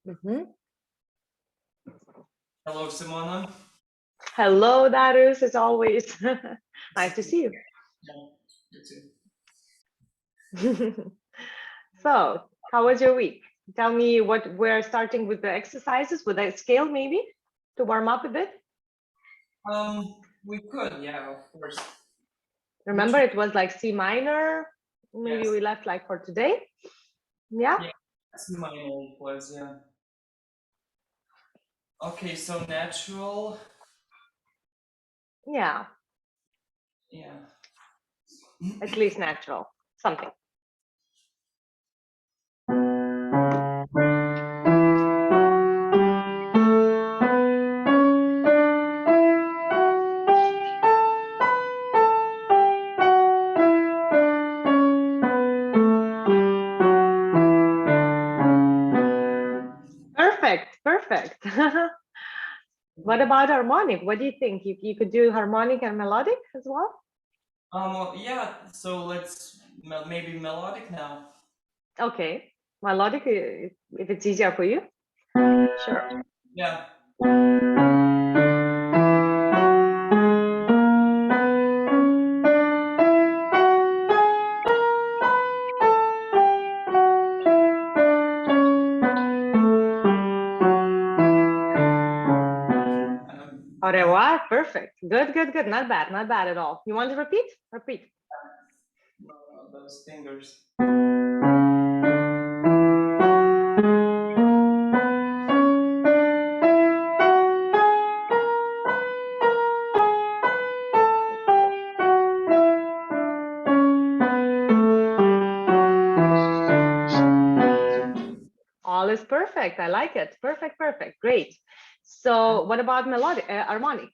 Hello, Simona. Hello, Darius, as always. Nice to see you. So, how was your week? Tell me what we're starting with the exercises with a scale, maybe to warm up a bit. We could, yeah, of course. Remember, it was like C minor. Maybe Yes. we left like for today. Yeah. C minor was, yeah. Okay, so natural. Yeah. Yeah. At least natural. Something. Perfect. Perfect. What about harmonic? What do you think? You could do harmonic and melodic as well? Yeah, so let's maybe melodic now. Okay. Melodic, if it's easier for you. Sure. Yeah. Au revoir. Perfect. Good, good, good. Not bad. Not bad at all. You want to repeat? Repeat. Those fingers. All is perfect. I like it. Perfect, perfect. Great. So what about melodic, harmonic?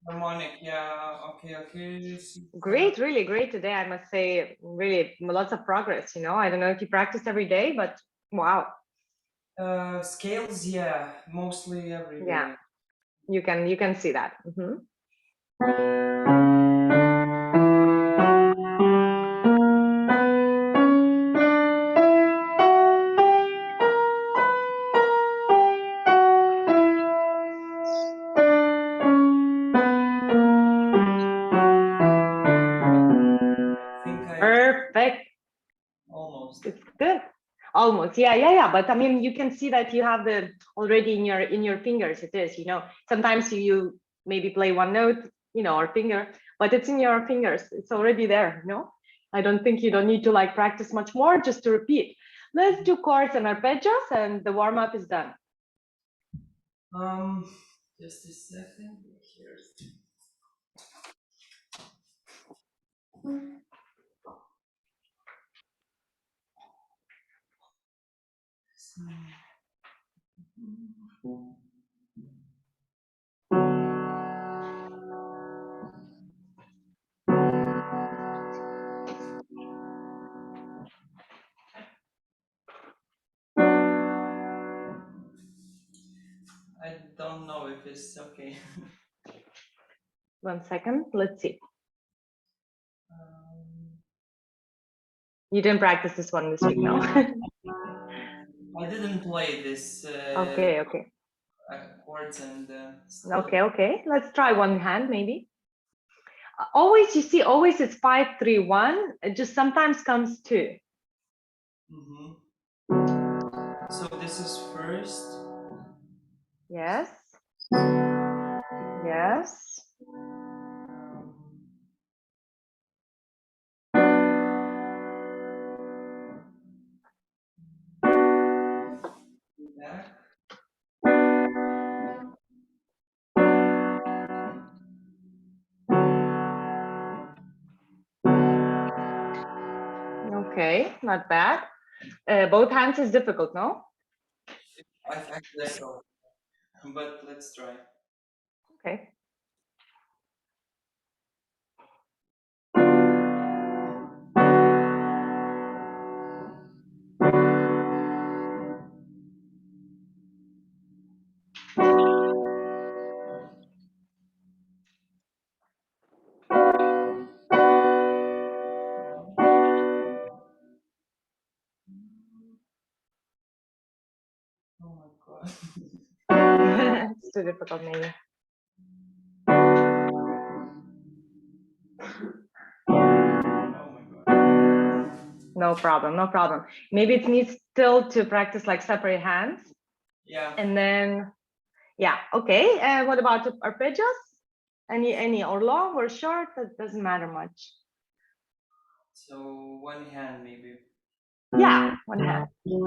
Harmonic, yeah. Okay. Great, really great today. I must say, really lots of progress. I don't know if you practice every day, but wow. Scales, yeah, mostly every Yeah, day. you can see that. Perfect. Almost. It's good. Almost. Yeah. But I mean, you can see that you have the already in your fingers. It is. Sometimes you maybe play one note, or finger, but it's in your fingers. It's already there. I don't think you don't need to like practice much more. Just to repeat. Let's do chords and arpeggios, and the warm up is done. Just a second. Here's. I don't know if it's okay. 1 second. Let's see. You didn't practice this one this week, no? I didn't play this. Okay. Chords and. Okay. Let's try one hand, maybe. Always, you see, always it's 5-3-1. It just sometimes comes 2. So this is first. Yes. Back. Okay, not bad. Both hands is difficult, no? I guess so. But let's try. Okay. Oh my god. It's too difficult, maybe. Oh my god. No problem, no problem. Maybe it needs still to practice like separate hands. Yeah. And then, yeah, okay. What about arpeggios? Any or long or short? That doesn't matter much. So one hand maybe. Yeah, one hand. Yes.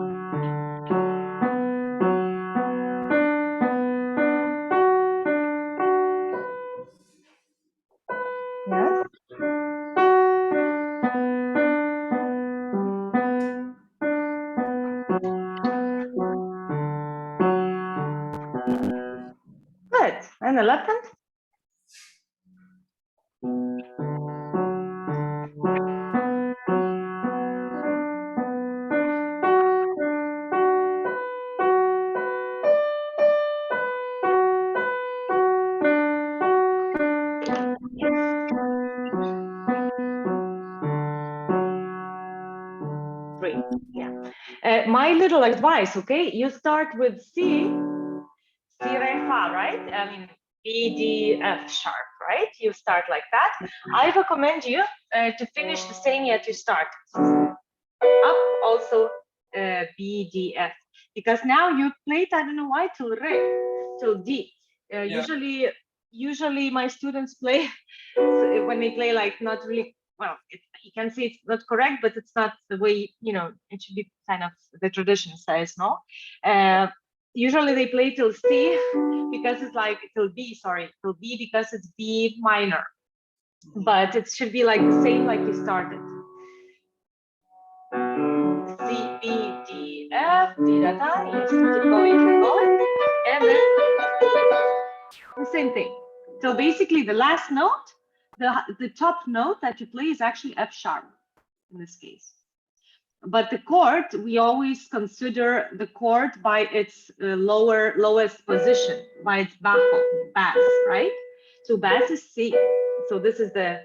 Good. And the left hand? Three. Yeah. My little advice, okay? You start with C, re, fa, right? I mean, B, D, F sharp, right? You start like that. I recommend you to finish the same yet you start. Up also B, D, F. Because now you played, I don't know why, till re, till D. Yeah. Usually my students play when they play like not really well. You can see it's not correct, but it's not the way it should be. Kind of the tradition says, no. Usually they play till C because it's like till B. Sorry, till B because it's B minor. But it should be like the same like you started. C, B, D, F, D, da, da. Yes, keep going, and then the same thing. So basically, the last note, the top note that you play is actually F sharp in this case. But the chord, we always consider the chord by its lowest position, by its baffle, bass, right? So bass is C. So this is the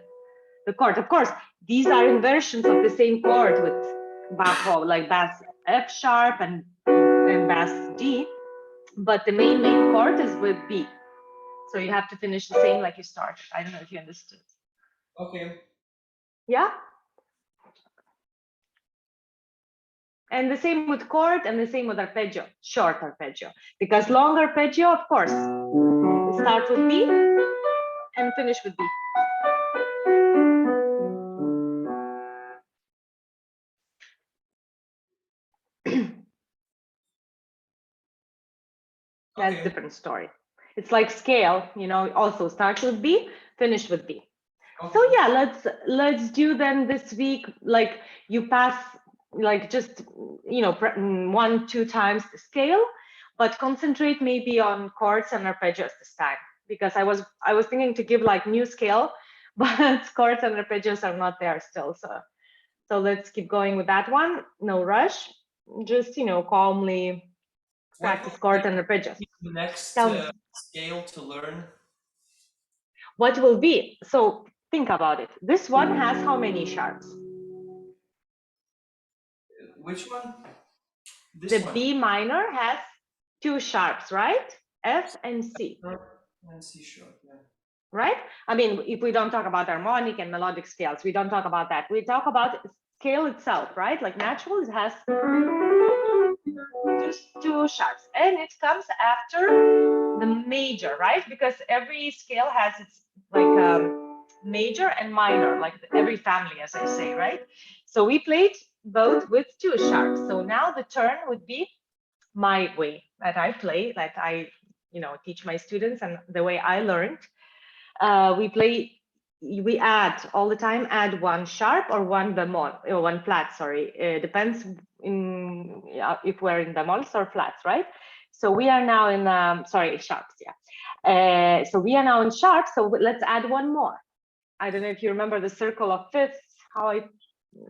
chord. Of course, these are inversions of the same chord with baffle, like bass F sharp and bass D. But the main chord is with B. So you have to finish the same like you started. I don't know if you understood. Okay. Yeah. And the same with chord and the same with arpeggio, short arpeggio. Because long arpeggio, of course, start with B and finish with B. That's a different story. It's like scale, also start with B, finish with B. Okay. So yeah, let's do then this week, like you pass like just 1-2 times the scale, but concentrate maybe on chords and arpeggios this time, because I was thinking to give like new scale, but chords and arpeggios are not there still. So let's keep going with that one. No rush, just calmly practice chords and arpeggios. The next scale to learn. What will be? So think about it. This one has how many sharps? Which one? The B minor has 2 sharps, right? F and C. And C sharp, yeah. Right? I mean, if we don't talk about harmonic and melodic scales, we don't talk about that. We talk about scale itself, right? Like natural, it has just 2 sharps, and it comes after the major, right? Because every scale has its like major and minor, like every family, as I say, right? So we played both with 2 sharps. So now the turn would be my way that I play, that I teach my students, and the way I learned. We add all the time, add 1 sharp or 1 bemol, or 1 flat, sorry. Depends if we're in bemols or flats, right? So we are now in, sharps, yeah. So we are now in sharps, so let's add 1 more. I don't know if you remember the circle of fifths, how I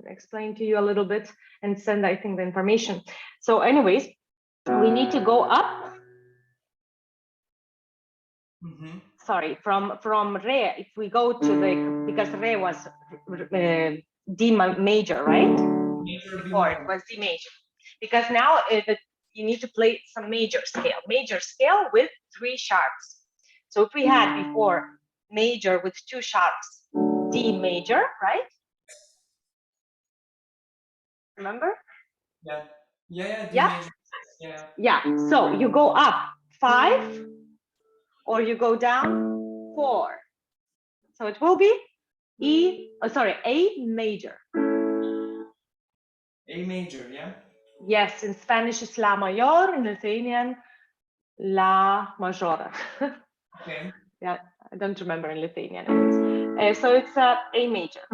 explained to you a little bit and send, I think, the information. So anyways, we need to go up. Sorry, from re, if we go to the, because re was D major, right? Before it was D major. Because now you need to play some major scale with 3 sharps. So if we had before major with 2 sharps, D major, right? Remember? Yeah. Yeah, D Yeah. major. Yeah. Yeah. So you go up 5 or you go down 4. So it will be A major. A major, yeah? Yes, in Spanish it's La mayor, in Lithuanian La majora. Okay. Yeah, I don't remember in Lithuanian. So it's A major.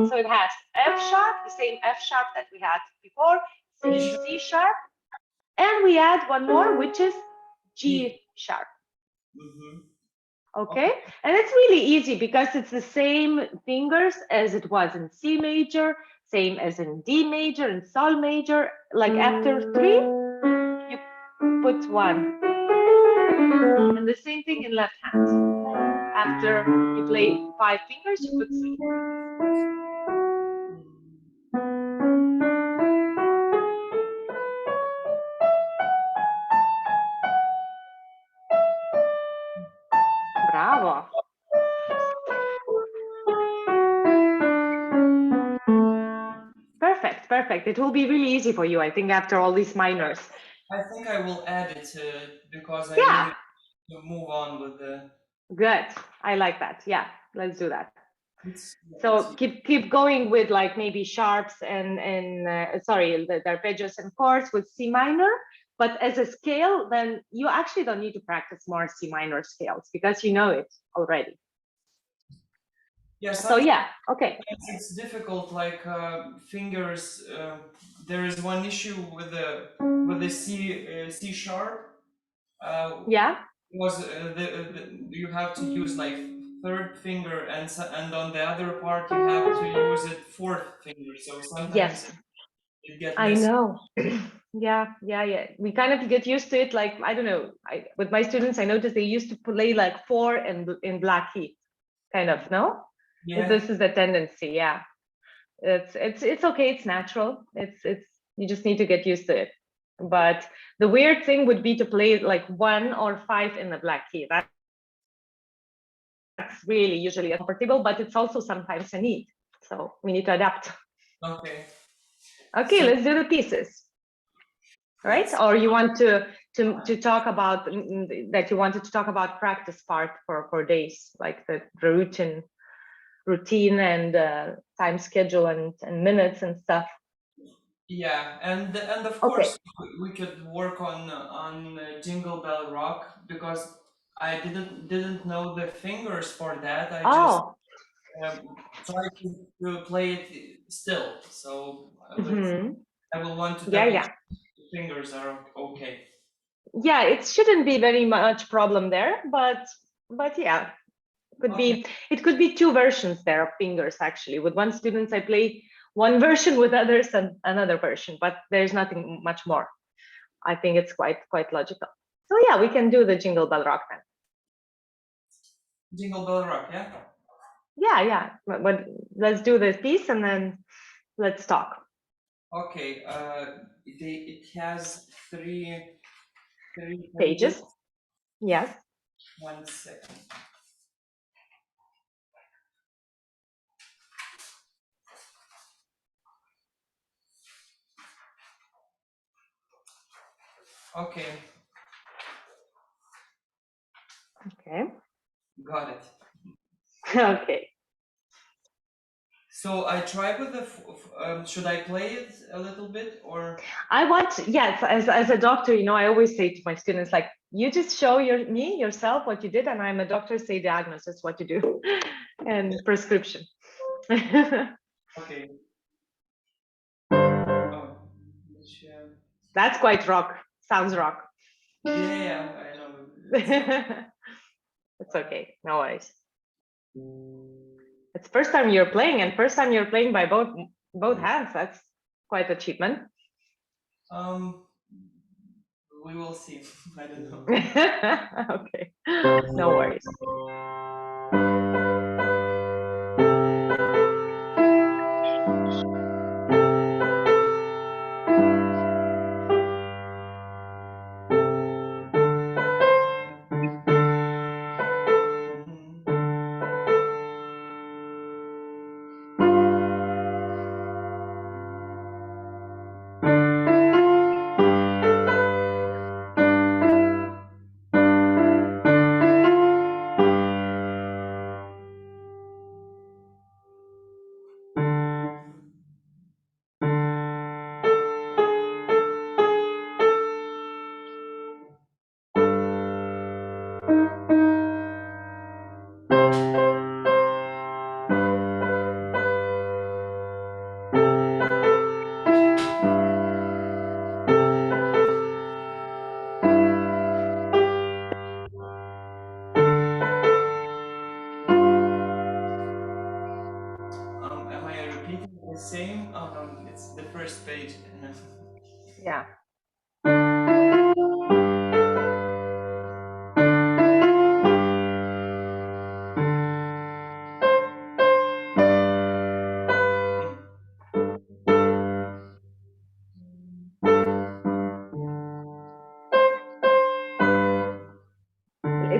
So it has F sharp, the same F sharp that we had before, C sharp, and we add one more, which is G sharp. Okay, and it's really easy because it's the same fingers as it was in C major, same as in D major and Sol major. Like after 3, you put 1. And the same thing in left hand. After you play 5 fingers, you put 3. Bravo. Perfect, perfect. It will be really easy for you, I think, after all these minors. I think I will add it because I Yeah. really to move on with the. Good. I like that. Yeah, let's do that. Let's So keep going with like maybe sharps and sorry, the arpeggios and chords with C minor. But as a scale, then you actually don't need to practice more C minor scales because you know it already. Yeah, So yeah, okay. it's difficult. Like fingers, there is one issue with the C sharp. Yeah. Was you have to use like third finger and on the other part you have to use it fourth finger. So sometimes Yes, it get I messy. know. Yeah. We kind of get used to it. Like, I don't know, with my students, I noticed they used to play like 4 in black key, kind of, no? Yeah. This is the tendency, yeah. It's okay, it's natural. It's you just need to get used to it. But the weird thing would be to play like 1 or 5 in the black key. That's really usually uncomfortable, but it's also sometimes a need. So we need to adapt. Okay. Okay, So, let's do the pieces. Right? Or you want to talk about that you wanted to talk about practice part for days, like the routine and time schedule and minutes and stuff. yeah, and of Okay. course we could work on Jingle Bell Rock because I didn't know the fingers for that. I just Oh. tried to play it still. So I will want to double check the fingers are okay. Yeah, it shouldn't be very much problem there, but yeah, it could be 2 versions there of fingers actually. With one students I play one version, with others and another version, but there's nothing much more. I think it's quite logical. So yeah, we can do the Jingle Bell Rock then. Jingle Bell Rock, yeah. Yeah, but let's do this piece and then let's talk. Okay, it has three Pages. Yes. 1 second. Okay. Okay. Got it. Okay. So I try with the. Should I play it a little bit or? I want, yes, as a doctor, I always say to my students, like, you just show yourself what you did, and I'm a doctor, say diagnosis, what to do, and prescription. Okay. Oh, which, That's quite rock. Sounds rock. yeah, I know. It's okay. No worries. It's first time you're playing, and first time you're playing by both hands. That's quite achievement. We will see. I don't know. Okay. No worries.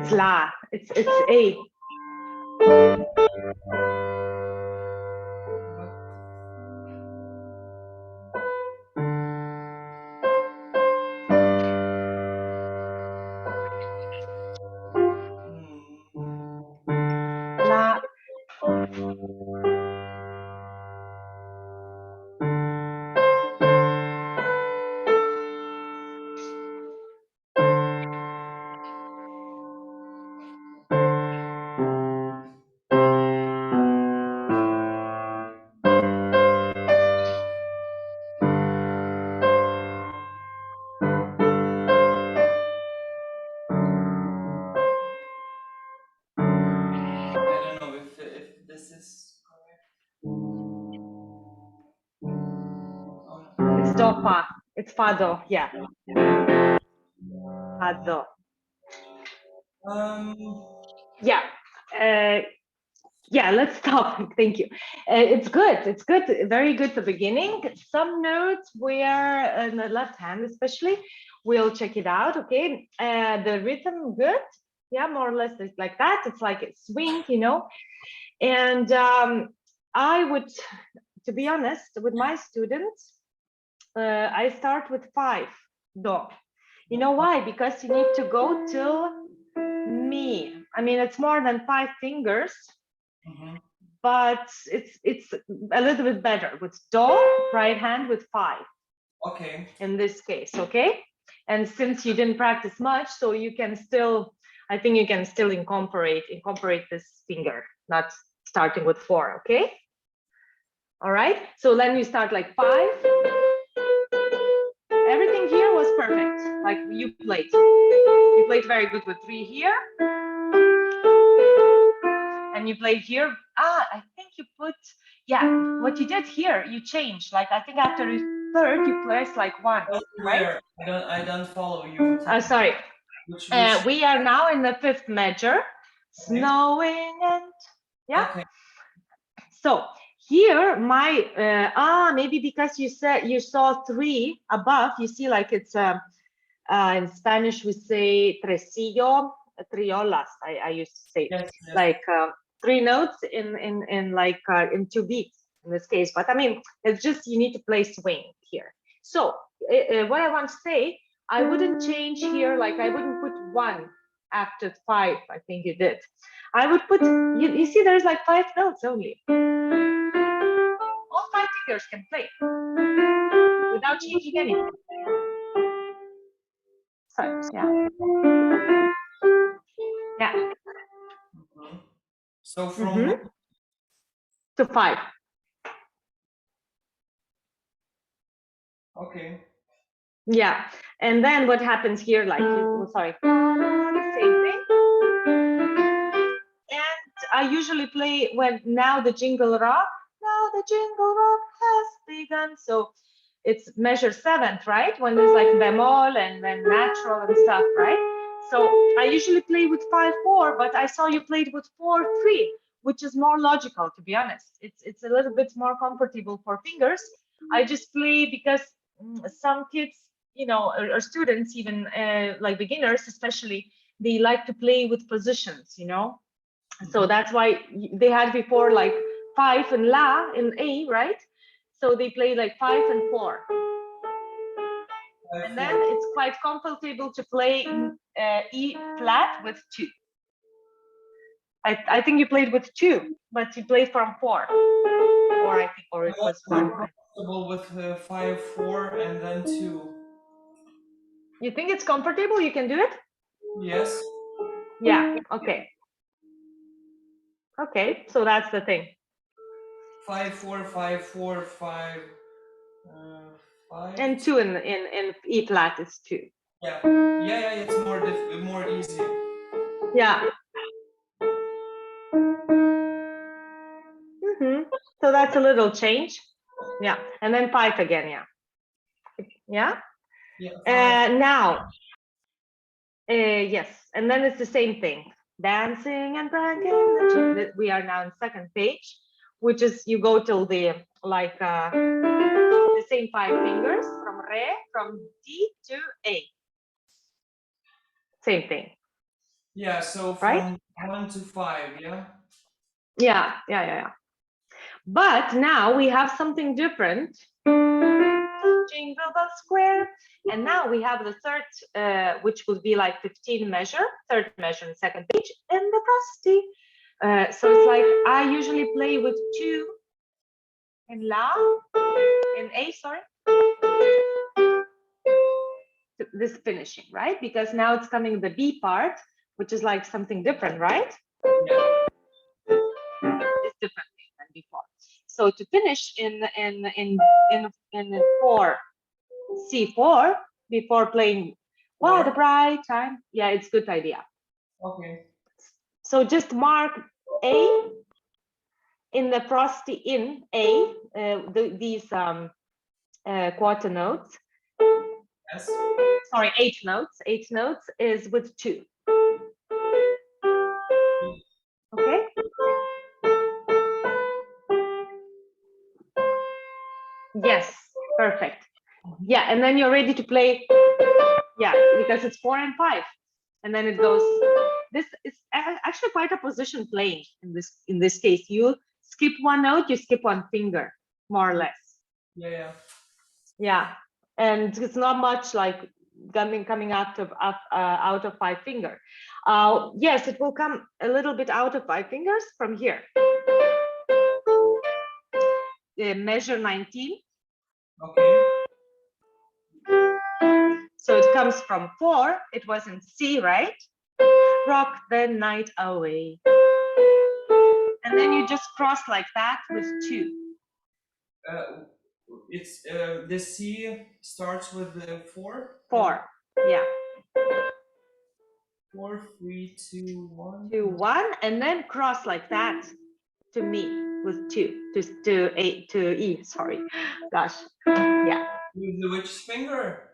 It's La. It's A. La. I don't know if this is correct. Oh, no. It's Do Fa. It's Fa Do. Yeah. Fa Do. Yeah. Yeah, let's stop. Thank you. It's good. It's good. Very good. The beginning. Some notes where in the left hand, especially, we'll check it out. Okay. The rhythm good. Yeah, more or less it's like that. It's like a swing, you know. And I would, to be honest, with my students, I start with 5 Do. You know why? Because you need to go till Mi. I mean, it's more than 5 fingers. But it's a little bit better with Do, right hand with 5. Okay. In this case, okay? And since you didn't practice much, so you can still, I think you can still incorporate this finger, not starting with 4, okay? All right, so then you start like 5. Everything here was perfect, like you played. You played very good with 3 here. And you played here. I think you put, yeah, what you did here, you changed. Like I think after the 3rd, you pressed like 1, right? I don't follow you. Sorry. Which We are now in the 5th measure, snowing and yeah. Okay. So here my maybe because you said you saw 3 above, you see like it's in Spanish we say tresillo, triolas. I used to say yes. like 3 notes in like in 2 beats in this case. But I mean it's just you need to play swing here. So what I want to say, I wouldn't change here, like I wouldn't put 1 after 5. I think you did. I would put, you see there's like 5 notes only. All 5 fingers can play without changing anything. So yeah. Yeah. So from to 5. Okay. Yeah, and then what happens here, like sorry, the same thing. And I usually play when now the jingle rock has begun. So it's measure 7th, right? When there's like bemol and then natural and stuff, right? So I usually play with 5/4, but I saw you played with 4/3, which is more logical, to be honest. It's a little bit more comfortable for fingers. I just play because some kids, you know, or students, even like beginners especially, they like to play with positions, you know. So that's why they had before like 5 and La in A, right? So they play like 5 and 4. And then it's quite comfortable to play E flat with 2. I think you played with 2, but you played from 4. Or I think, or it was 1. Comfortable with 5/4 and then 2. You think it's comfortable? You can do it? Yes. Yeah, okay. Okay, so that's the thing. 5/4, 5/4, 5. 5. And 2 in E flat is 2. Yeah. It's more easy. Yeah. So that's a little change. Yeah, and then 5 again. Yeah. Now, yes, and then it's the same thing. Dancing and branching. We are now on 2nd page, which is you go till the like the same 5 fingers from Re, from D to A. Same thing. Yeah, so right? from 1 to 5, yeah? Yeah. But now we have something different. Jingle bell square. And now we have the third, which would be like 15 measure, third measure and second page, and the prosody. So it's like I usually play with 2 in La, in A, sorry. This finishing, right? Because now it's coming the B part, which is like something different, right? Yeah. It's different than before. So to finish in 4 C4 before playing What a Bright Time. Yeah, it's a good idea. Okay. So just mark A in the prosody in A, these quarter notes. Yes. Sorry, 8 notes. 8 notes is with 2. Okay. Yes, perfect. Yeah, and then you're ready to play. Yeah, because it's 4 and 5, and then it goes. This is actually quite a position playing in this case. You skip 1 note, you skip 1 finger, more or less. Yeah. Yeah, and it's not much like coming out of 5 finger. Yes, it will come a little bit out of 5 fingers from here. Measure 19. Okay. So it comes from 4. It was in C, right? Rock the night away. And then you just cross like that with 2. It's the C starts with the 4. 4. Yeah. 4, 3, 2, 1. 2, 1, and then cross like that to me with 2 to E. Sorry, gosh, yeah. With which finger?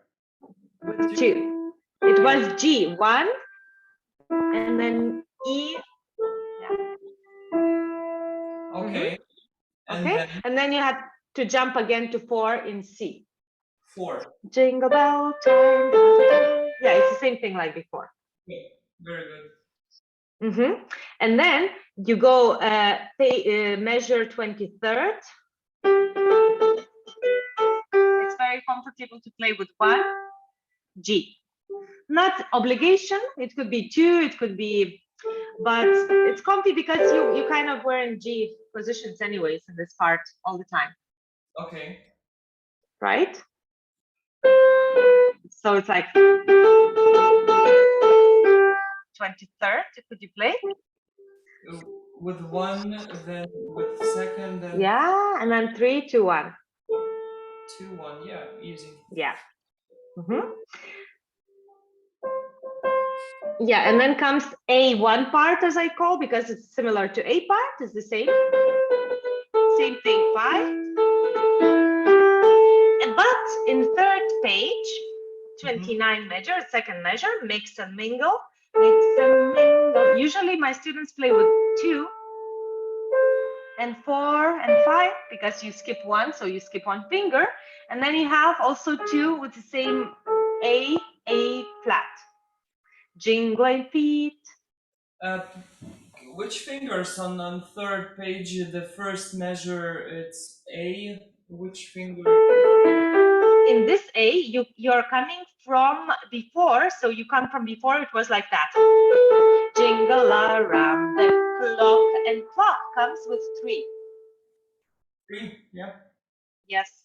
With 2. It was G 1, and then E. Yeah. Okay. And Okay, then and then you have to jump again to 4 in C. 4. Jingle bell time. Yeah, it's the same thing like before. Okay. Very good. And then you go measure 23rd. It's very comfortable to play with 1 G. Not obligation. It could be 2. It could be, but it's comfy because you kind of were in G positions anyways in this part all the time. Okay. Right? So it's like 23rd. Could you play? With 1, then with second, then Yeah, and then 3, 2, 1. 2, 1. Yeah, easy. Yeah. Yeah, and then comes A1 part, as I call, because it's similar to A part. It's the same. Same thing, 5. But in third page, 29 measure, second measure, mix and mingle. Mix and mingle. Usually my students play with 2 and 4 and 5 because you skip 1, so you skip 1 finger. And then you have also 2 with the same A flat. Jingling feet. Which fingers on third page? The first measure, it's A. Which finger? In this A, you're coming from before, so you come from before. It was like that. Jingle around the clock, and clock comes with 3. 3. Yeah. Yes,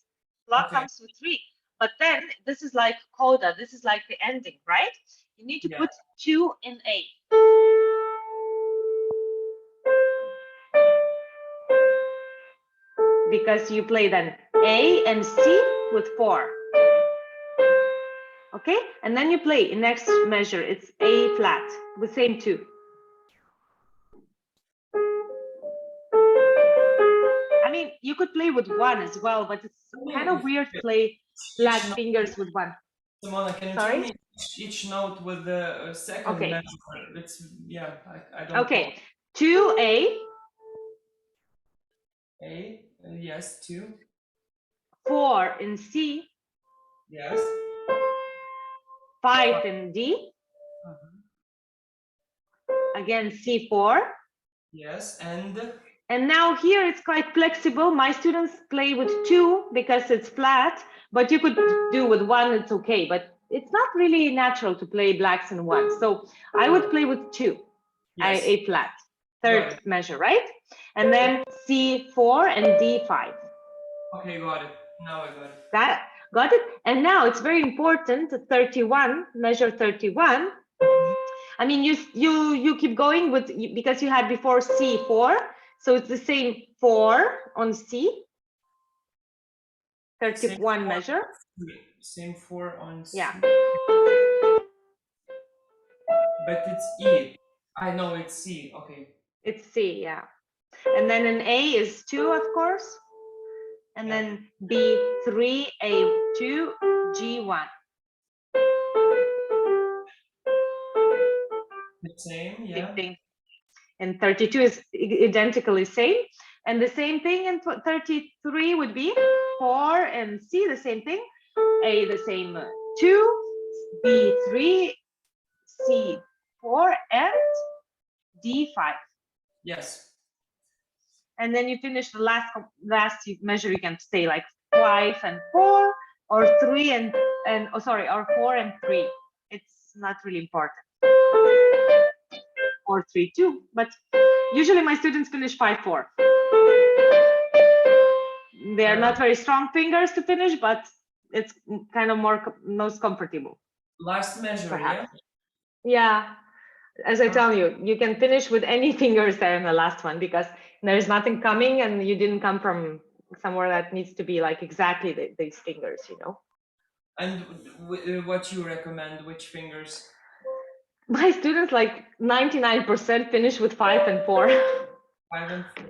clock Okay. comes with 3. But then this is like coda. This is like the ending, right? You need to Yeah. put 2 in A. Because you play then A and C with 4. Okay, and then you play in next measure. It's A flat with same 2. I mean, you could play with 1 as well, but it's kind of weird to play flat fingers with 1. Simona, can you tell me each note with the second measure? It's, yeah, I don't know. Okay, 2A. A, yes, 2. 4 in C. Yes. 5 in D. again C4. Yes, and now here it's quite flexible. My students play with 2 because it's flat, but you could do with 1, it's okay. But it's not really natural to play blacks in 1. So I would play with 2, yes, A flat, got third it. measure, right? And then C4 and D5. Okay, got it. Now I got it. Got it? And now it's very important, 31, measure 31. I mean, you keep going with, because you had before C4, so it's the same 4 on C, 31 Same measure. same 4 on C. Yeah, But it's E. I know it's C. Okay. it's C, yeah. And then an A is 2, of course. And Yeah. then B3, A2, G1. The same, Same yeah. thing. And 32 is identically same. And the same thing in 33 would be 4 and C, the same thing. A, the same 2, B3, C4, and D5. Yes. And then you finish the last measure. You can stay like 5 and 4, or 3 and oh sorry, or 4 and 3. It's not really important. Or 3 2, but usually my students finish 5 4. They're not very strong fingers to finish, but it's kind of most comfortable. Last measure, Perhaps. yeah. Yeah, as I tell you, you can finish with any fingers there in the last one, because there's nothing coming and you didn't come from somewhere that needs to be like exactly these fingers, you know. And what you recommend? Which fingers? My students, like 99%, finish with 5 and 4. 5 and 4.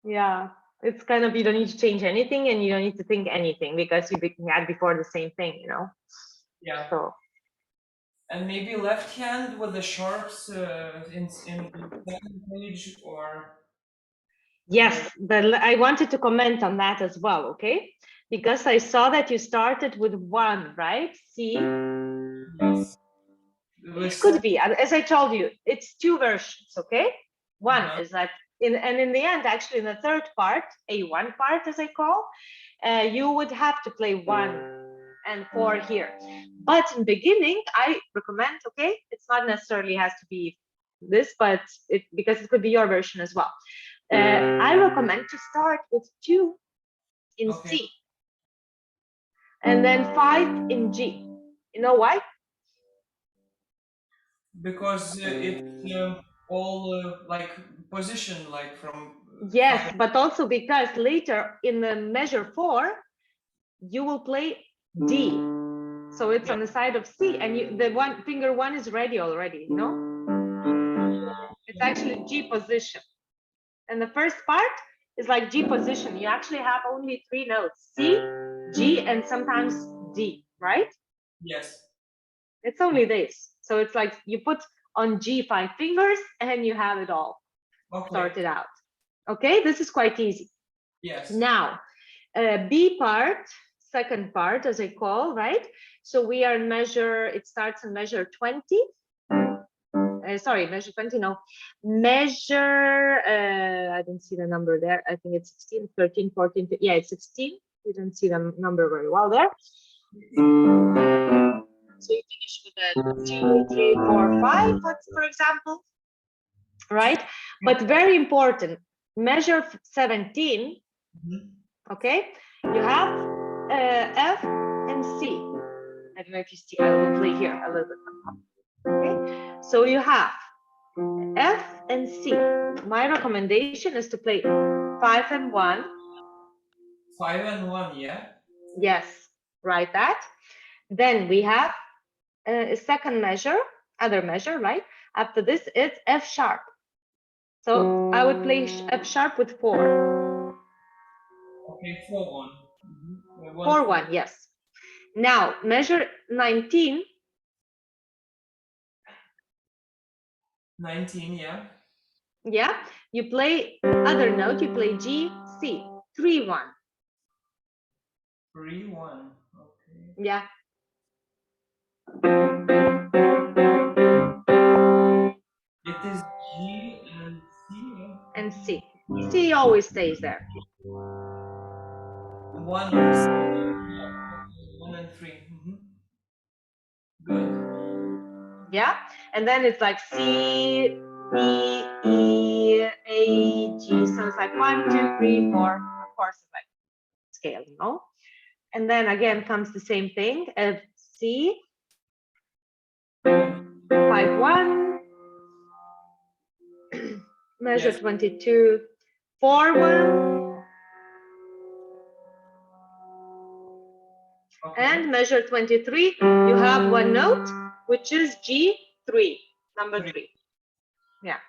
Yeah, it's kind of, you don't need to change anything and you don't need to think anything, because you had before the same thing, you know. Yeah. So And maybe left hand with the sharps in the second page, or yes, I wanted to comment on that as well, okay? Because I saw that you started with 1, right? See, yes. it could be, as I told you, it's 2 versions, okay? One Uh-huh. is that in the end, actually, in the third part, A1 part, as I call, you would have to play 1 and 4 here. But in beginning, I recommend, okay, it's not necessarily has to be this, but because it could be your version as well. I recommend to start with 2 in Okay. C and then 5 in G. You know why? Because it's all like position, like from Yes, 5. but also because later in the measure 4, you will play D. So it's Yeah. on the side of C, and the finger 1 is ready already, you know? It's actually G position. And the first part is like G position. You actually have only 3 notes: C, G, and sometimes D, right? Yes. It's only this. So it's like you put on G 5 fingers and you have it all Okay. sorted out. Okay, this is quite easy. Yes. Now, B part, second part, as I call, right? So we are in measure, it starts in measure 20. Sorry, measure 20, no. Measure, I don't see the number there. I think it's 16, 13, 14, yeah, it's 16. You don't see the number very well there. So you finish with a 2, 3, 4, 5, for example, right? But very important, measure 17, okay? You have F and C. I don't know if you see, I will play here a little bit. Okay, so you have F and C. My recommendation is to play 5 and 1. 5 and 1, yeah. Yes, write that. Then we have a second measure, other measure, right? After this, it's F sharp. So I would play F sharp with 4. Okay, 4 1. 1 4 4. 1, yes. Now measure 19. 19, yeah. Yeah, you play other note, you play G, C, 3 1. 3 1. Okay. Yeah. It C always stays there. 1 or 1 and 3. Good. Yeah, and then it's like C, D, E, A, G. So it's like 1, 2, 3, 4. Of course, it's like scale, you know. And then again comes the same thing. F, C, 5, 1, measure Yes. 22, 4, 1, Okay. and measure 23. You have one note, which is G3, number 3. 3. Yeah.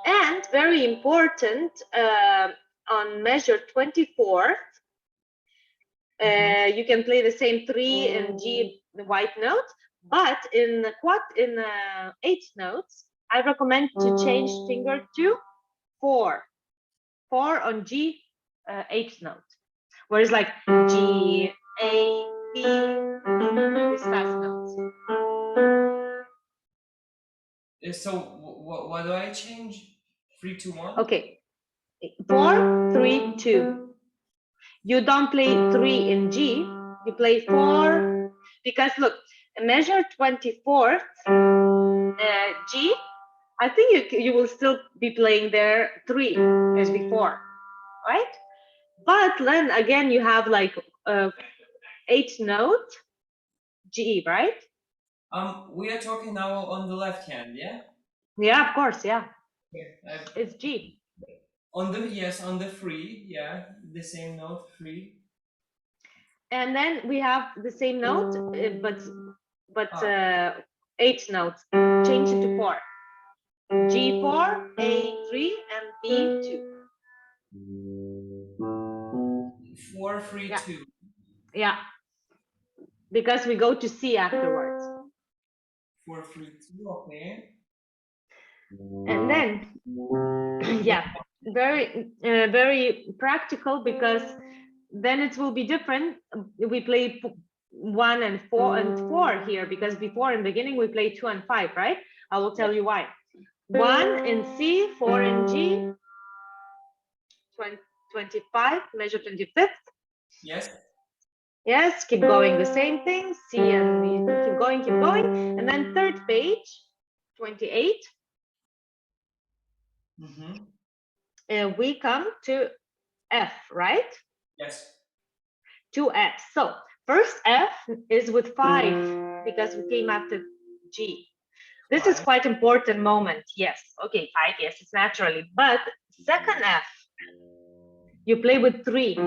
And very important, on measure 24, you can play the same 3 and G, the white note, but in the eighth notes, I recommend to change finger to 4. 4 on G, eighth note. Whereas like G, A, B, these fast notes. So what do I change? 3 to 1? Okay, 4, 3, 2. You don't play 3 in G, you play 4, because look, measure 24th, G, I think you will still be playing there 3 as before, right? But then again, you have like 8th note, G, right? We are talking now on the left hand, yeah? Yeah, of course, yeah. Okay. It's G. On the free, yeah, the same note, free. And then we have the same note, but Ah. 8 notes. Change it to 4. G4, A3, and B2. 4, 3, Yeah, 2. yeah. Because we go to C afterwards. 4, 3, 2, okay. And then, yeah, very practical, because then it will be different. We play 1 and 4 and 4 here, because before in the beginning we played 2 and 5, right? I will tell you why. 1 in C, 4 in G, 25, measure 25th. Yes. Yes, keep going the same thing, C, and you keep going. And then third page, 28, we come to F, right? Yes. To F. So first F is with 5, because we came after G. This is 5. quite important moment. Yes, okay, 5, yes, it's naturally. But second F, you play with 3.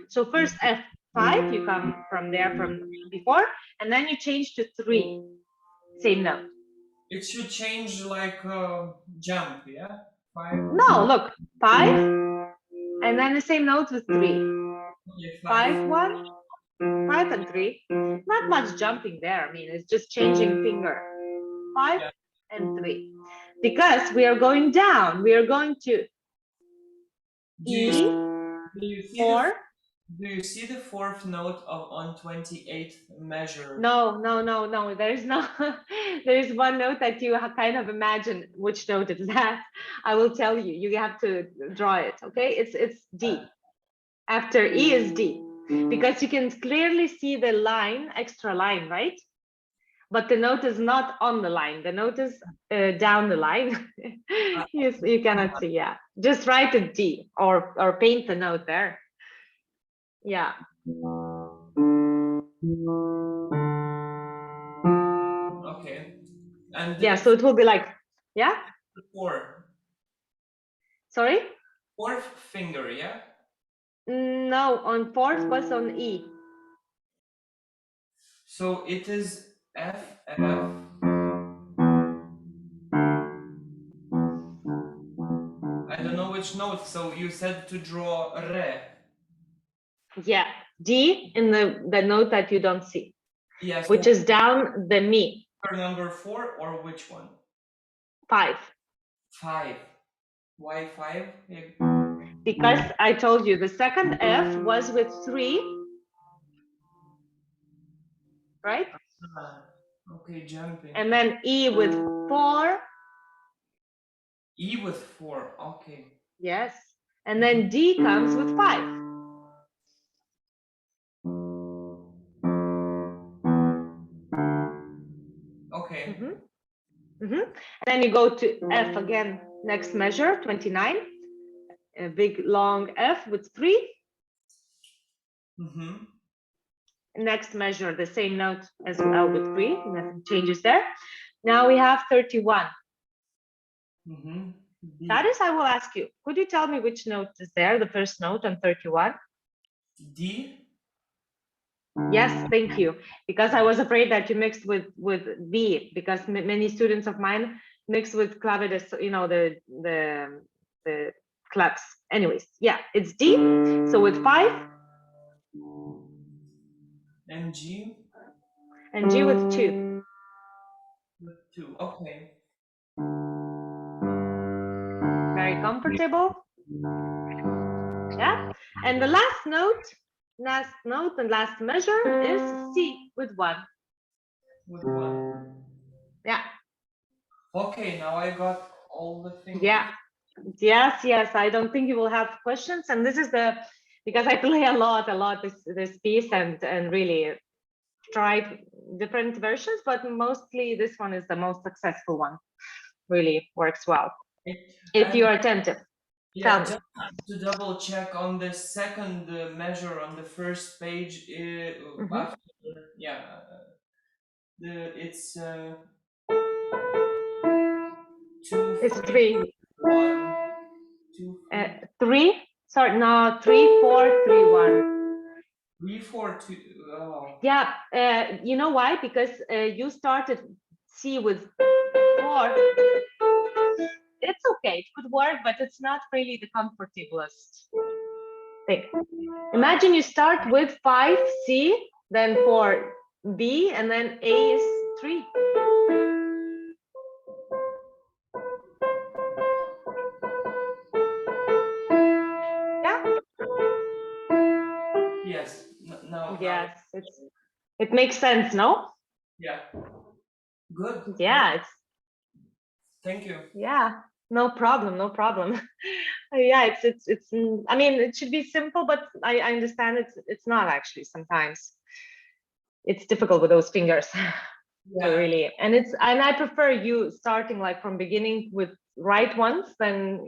So first F5, you come from there from before, and then you change to 3, same note. It should change like jump, yeah? 5. No, look, 5, and then the same note with 3. Okay, 5, 1, 5 and 3. Not much jumping there. I mean, it's just changing finger. 5 Yeah. and 3. Because we are going down. We are going to Do you see, E4. do you see the fourth note of on 28th measure? No. There is no. There is one note that you kind of imagine which note is that. I will tell you. You have to draw it. Okay, it's D. After E is D, because you can clearly see the line, extra line, right? But the note is not on the line. The note is down the line. You cannot see. Yeah, just write a D, or paint the note there. Yeah. Okay. And Yeah. So it will be like, yeah. 4. Sorry. Fourth finger, yeah? No, on fourth was on E. So it is F, F. I don't know which note, so you said to draw re. Yeah, D in the note that you don't see, Yes, which is down the Mi. number 4 or which one? 5. 5. Why 5? Because I told you the second F was with 3, right? Okay, jumping. And then E with 4, E with 4. Okay. Yes. And then D comes with 5. Okay. And then you go to F again, next measure, 29. A big long F with 3. Mm-hmm. Next measure, the same note as well with 3. Nothing changes there. Now we have 31. Mm-hmm. That D. is, I will ask you, could you tell me which note is there, the first note on 31? D. Yes, thank you. Because I was afraid that you mixed with B, because many students of mine mix with clave de, the claps. Anyways, yeah, it's D. So with 5 And G and G with 2. with 2. Okay. Very comfortable. Yeah. And the last note and last measure is C with 1. With 1. Yeah. Okay, now I got all the fingers. Yeah. Yes. I don't think you will have questions. And this is because I play a lot this piece and really tried different versions, but mostly this one is the most successful one. Really works well if And you're attentive. Tell yeah, me. just to double check on the second measure on the first page, Mhm. after, yeah, it's 2, It's 3, 3. 1, 2, 3, 3. Sorry, no, 3, 4, 3, 1. 3, 4, 2. Oh, Yeah, you know why? Because you started C with 4. It's okay, it could work, but it's not really the comfortablest thing. Imagine you start with 5 C, then 4 B, and then A is 3. Yeah. yes. Now, Yes, it makes sense, no? yeah. Good. Good. Yeah, Thank you. yeah. No problem, no problem. Yeah, I mean, it should be simple, but I understand it's not actually sometimes. It's difficult with those fingers to Yeah. really, and I prefer you starting like from beginning with right ones than,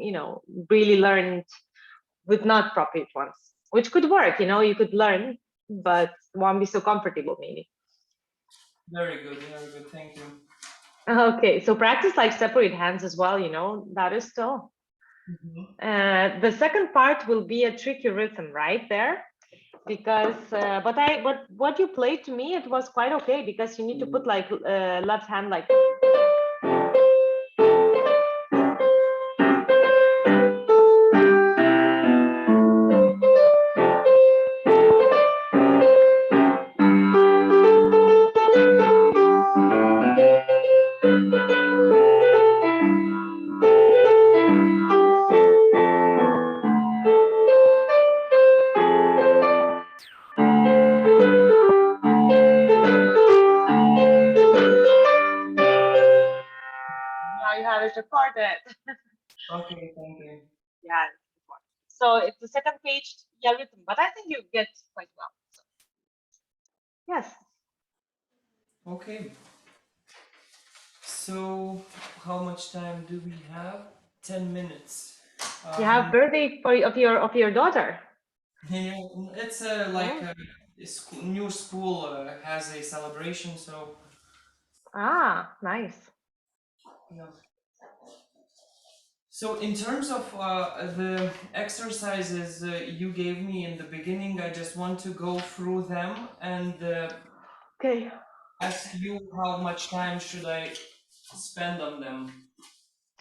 really learn with not appropriate ones, which could work, you could learn, but won't be so comfortable maybe. Very good. Very good. Thank you. Okay, so practice like separate hands as well, that is still. Mhm. The second part will be a tricky rhythm right there, because but what you played to me, it was quite okay, because you need to put like left hand like. Now you have it recorded. Okay. Thank you. Yeah. So it's the second page, yeah, rhythm, but I think you get quite well. So, yes. Okay. So, how much time do we have? 10 minutes. You have Um, birthday of your daughter. yeah, it's like Oh. a new school has a celebration, so Ah, nice. yeah. So, in terms of the exercises you gave me in the beginning, I just want to go through them and Okay. ask you how much time should I spend on them.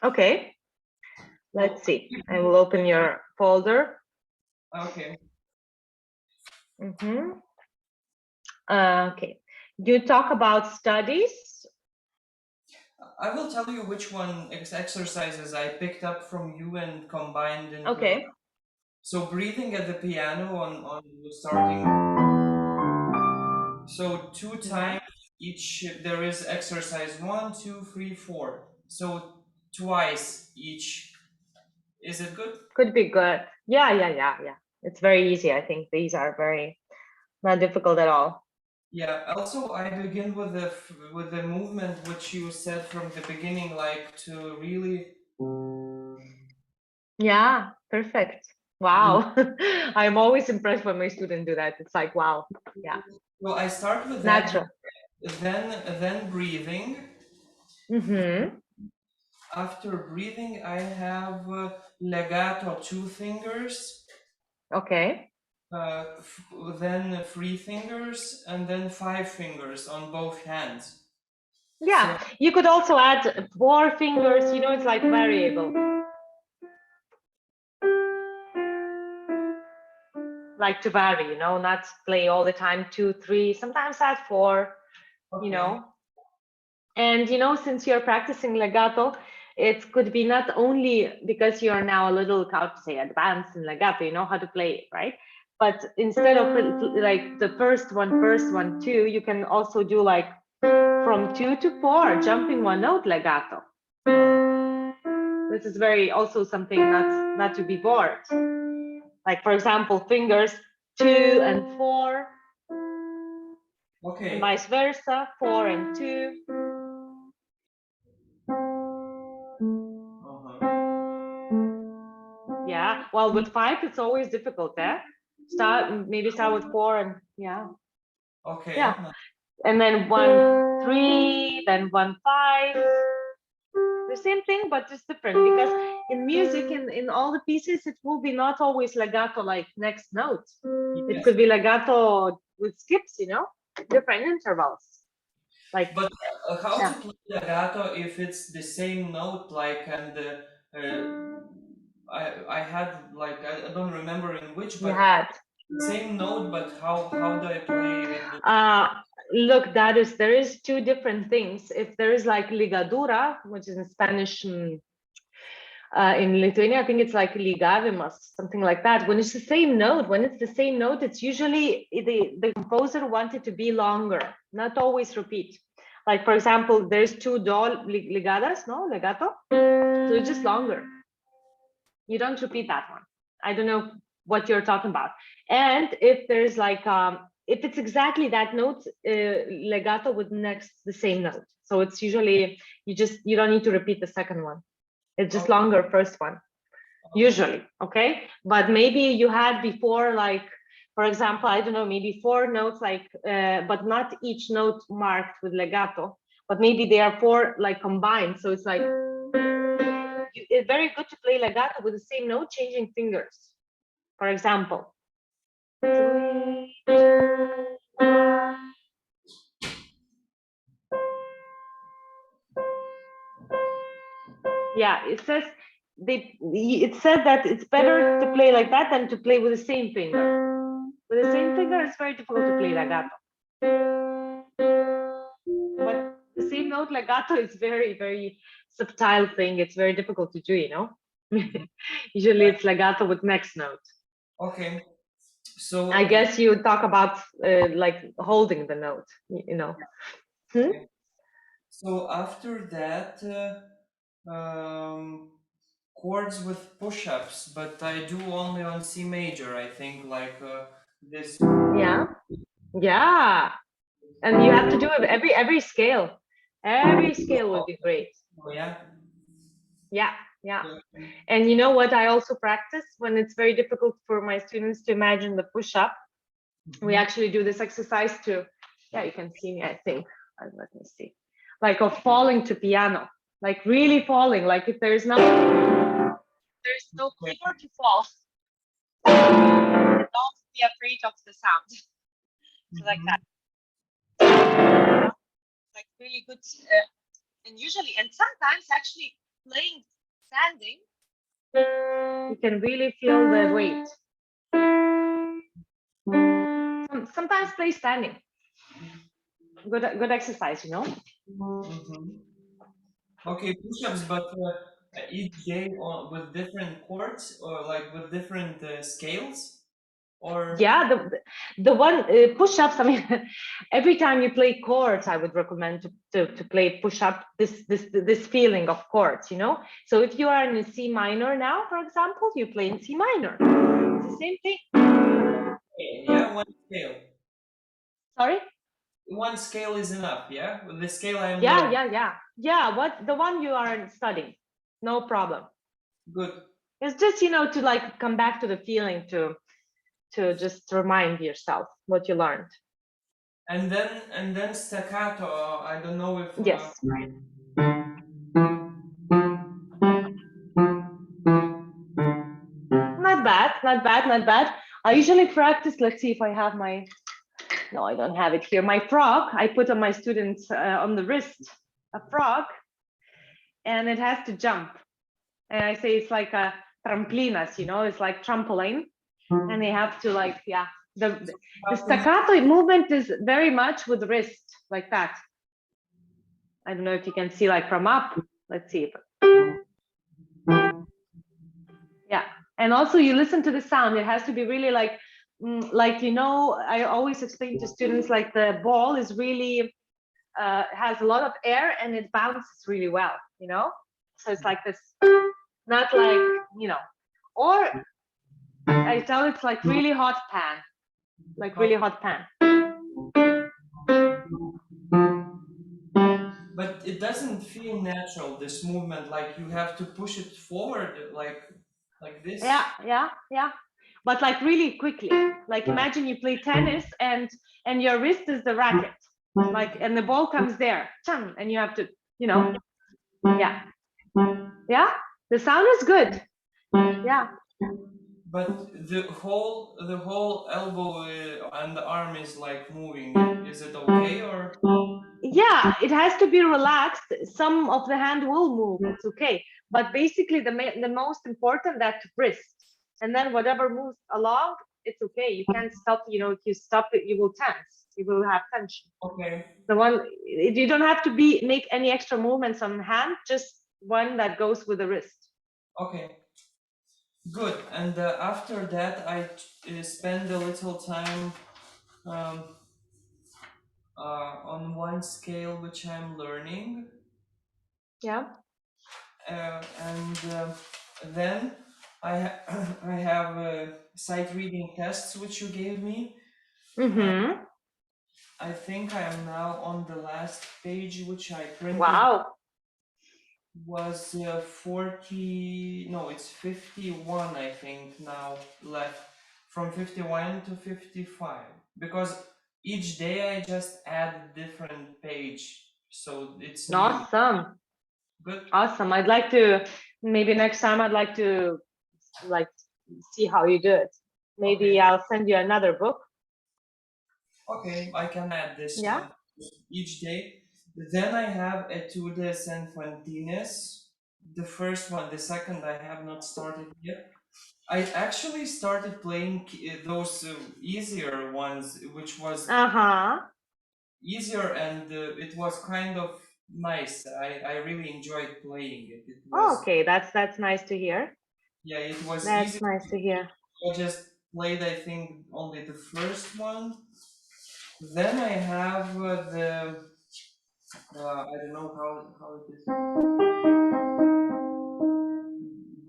Okay. So, Let's see. I will open your folder. okay. Mm-hmm. Okay. You talk about studies. I will tell you which one exercises I picked up from you and combined into. Okay. So breathing at the piano on starting. So two Yeah. times each there is exercise 1, 2, 3, 4. So twice each. Is it good? Could be good. Yeah, yeah, yeah, yeah. It's very easy. I think these are very not difficult at all. Yeah. Also, I begin with the movement which you said from the beginning, like to really. Yeah, perfect. Wow. I'm always impressed when my students do that. It's like, wow. Yeah, So I start with that, natural. then breathing. Mm-hmm. After breathing, I have legato 2 fingers, Okay. then 3 fingers, and then 5 fingers on both hands. So Yeah, you could also add 4 fingers, it's like variable, like to vary, not play all the time 2, 3, sometimes add 4, you okay, know. And since you're practicing legato, it could be not only because you're now a little, how to say, advanced in legato, you know how to play it, right? But instead of like the first one, two, you can also do like from 2 to 4, jumping one note legato. This is very also something not to be bored. Like for example, fingers 2 and 4, and okay, vice versa, 4 and 2. Yeah. Well, with 5, it's always difficult, eh? Maybe start with 4 and yeah. okay. Yeah. And then 1, 3, then 1, 5. The same thing, but just different because in music, in all the pieces, it will be not always legato like next note. It Yes. could be legato with skips, different intervals. Like, But how to yeah, play legato if it's the same note, like, and I had like I don't remember in which, you but had. same note, but how do I play it? Uh, Look, there is two different things. If there is like ligadura, which is in Spanish, in Lithuania, I think it's like ligavimas, something like that. When it's the same note, it's usually the composer wanted to be longer, not always repeat. Like for example, there's two do ligadas, no legato, so it's just longer. You don't repeat that one. I don't know what you're talking about. And if there's like if it's exactly that note, legato with next the same note, so it's usually you don't need to repeat the second one. It's just Okay, longer first one okay, usually. Okay, but maybe you had before, like for example, I don't know, maybe 4 notes, like but not each note marked with legato, but maybe they are 4 like combined, so it's like it's very good to play legato with the same note changing fingers. For example, yeah, it said that it's better to play like that than to play with the same finger. With the same finger, it's very difficult to play legato. But the same note legato is very, very subtle thing. It's very difficult to do, Usually it's legato with next note. okay. I So guess you talk about like holding the note, Hmm? okay. So after that, chords with push-ups, but I do only on C major. I think like this. Yeah, yeah. And you have to do it every scale. Every scale would be great. Oh, yeah. Yeah, yeah. Yeah. And you know what I also practice when it's very difficult for my students to imagine the push-up? We Mhm. actually do this exercise too. Yeah, you can see me, I think. Let me see. Like of falling to piano, like really falling. Like if there's no Okay. floor to fall. Don't be afraid of the sound. So like Mhm. that, like really good. And usually, and sometimes actually playing standing, you can really feel the weight. Sometimes play standing. Good exercise. Mhm. Okay, push-ups, but each day with different chords or like with different scales. or Yeah, the one push-ups. I mean, every time you play chords, I would recommend to play push-up. This feeling of chords, you know. So if you are in C minor now, for example, you play in C minor. It's the same thing. yeah, one scale. Sorry. One scale is enough, yeah? With the scale I'm Yeah, learning. yeah, yeah, yeah. What the one you are studying? No problem. Good. It's just, you know, to like come back to the feeling, to just remind yourself what you learned. And then staccato. I don't know if Yes. Not bad, not bad, not bad. I usually practice. Let's see if I have my. No, I don't have it here. My frog. I put on my students on the wrist a frog, and it has to jump. And I say it's like a trampolinas, you know, it's like trampoline, and they have to like, yeah. The have to, staccato movement is very much with wrist, like that. I don't know if you can see like from up. Let's see. Yeah, and also you listen to the sound. It has to be really like, you know, I always explain to students like the ball is really has a lot of air and it bounces really well, you know. So it's like this, not like, you know, or I tell it's like really hot pan, like really hot pan. but it doesn't feel natural, this movement. Like you have to push it forward, like Yeah, this. yeah, yeah. But like really quickly. Like imagine you play tennis and your wrist is the racket. Like and the ball comes there. And you have to, you know, yeah. Yeah. The sound is good. Yeah. But the whole elbow and the arm is like moving. Is it okay or? Yeah, it has to be relaxed. Some of the hand will move. It's okay. But basically the most important that wrist. And then whatever moves along, it's okay. You can't stop, you know, if you stop it, you will tense. You will have tension. Okay, The one you don't have to be make any extra movements on hand, just one that goes with the wrist. okay, good. And after that, I spend a little time um, on one scale which I'm learning, Yeah. and then I have sight reading tests which you gave me. Mm-hmm. I think I am now on the last page which I printed. Wow. Was 40, no, it's 51, I think, now left, from 51 to 55, because each day I just add a different page, so it's new. Awesome. Good. Awesome. I'd like to maybe next time I'd like to like see how you do it. Maybe Okay, I'll send you another book. okay, I can add this Yeah. one each day. Then I have Etudes and Fantines. The first one, the second I have not started yet. I actually started playing those easier ones, which was Uh-huh. easier, and it was kind of nice. I really enjoyed playing it. It Oh, was, okay, that's nice to hear. yeah, it was That's easy. nice to hear. I just played, I think, only the first one. Then I have I don't know how it is.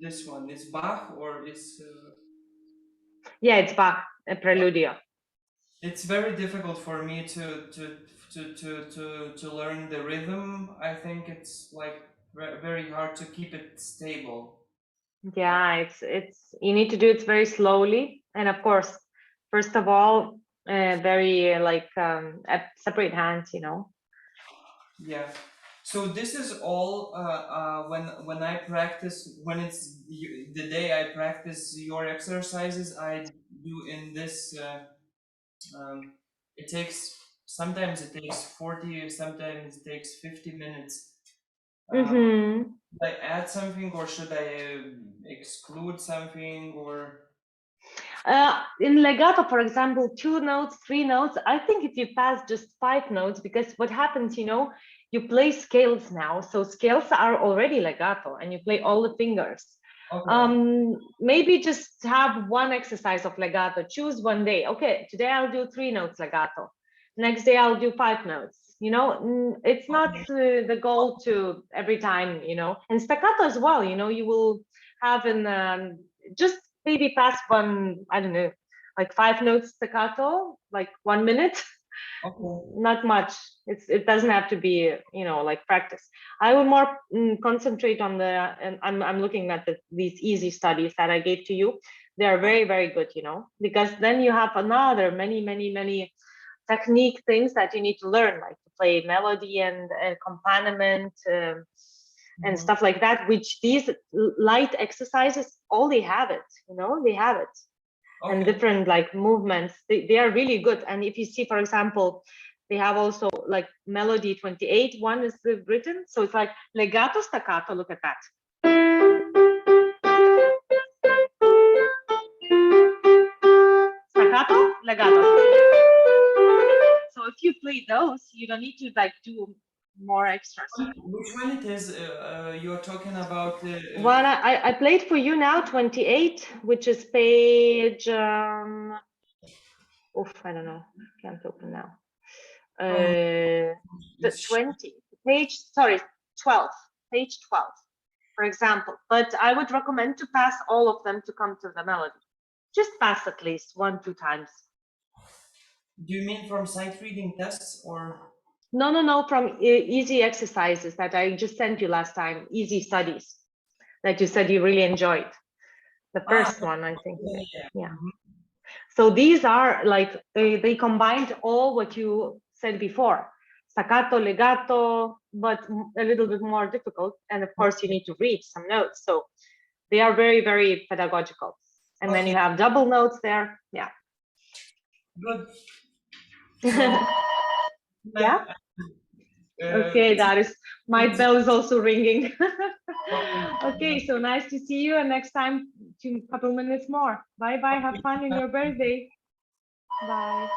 This one is Bach, or Yeah, it's Bach, a preludio. it's very difficult for me to learn the rhythm. I think it's like very hard to keep it stable. Yeah, it's you need to do it very slowly, and of course, first of all, very like separate hands, you know. Yeah. So this is all when I practice, when it's the day I practice your exercises, I do in this. It takes, sometimes it takes 40, sometimes it takes 50 minutes. Um, Mm-hmm. should I add something, or should I exclude something, or? In legato, for example, 2 notes, 3 notes, I think if you pass just 5 notes, because what happens, you know, you play scales now. So scales are already legato and you play all the fingers. Okay. Maybe just have one exercise of legato. Choose one day. Okay, today I'll do 3 notes legato. Next day I'll do 5 notes. You know, it's not the goal to every time, you know. And staccato as well, you know, you will have an just maybe pass one, I don't know, like 5 notes staccato, like 1 minute. Okay. Not much. It doesn't have to be, you know, like practice. I would more concentrate on the, and I'm looking at these easy studies that I gave to you. They are very, very good, you know, because then you have another many technique things that you need to learn, like to play melody and accompaniment and stuff like that, which these light exercises, all they have it, you know, they have it. And Okay. different like movements, they are really good. And if you see, for example, they have also like melody 28, one is written, so it's like legato staccato, look at that. Staccato, legato. So if you play those, you don't need to like do more extras. Which one it is you're talking about? One I played for you now, 28, which is page I don't know, can't open now. From The 20 page, sorry, 12, page 12, for example. But I would recommend to pass all of them to come to the melody. Just pass at least 1-2 times. Do you mean from sight reading tests or? No, from easy exercises that I just sent you last time, easy studies that you said you really enjoyed. The first one, I think. Yeah. So these are like, they combined all what you said before. Staccato, legato, but a little bit more difficult. And of course, you need to read some notes. So they are very, very pedagogical. And then you have double notes there. Yeah. Good. So, Yeah. Okay, that is, my bell is also ringing. Okay, so nice to see you. And next time, a couple minutes more. Bye bye. Have fun in your birthday. Bye.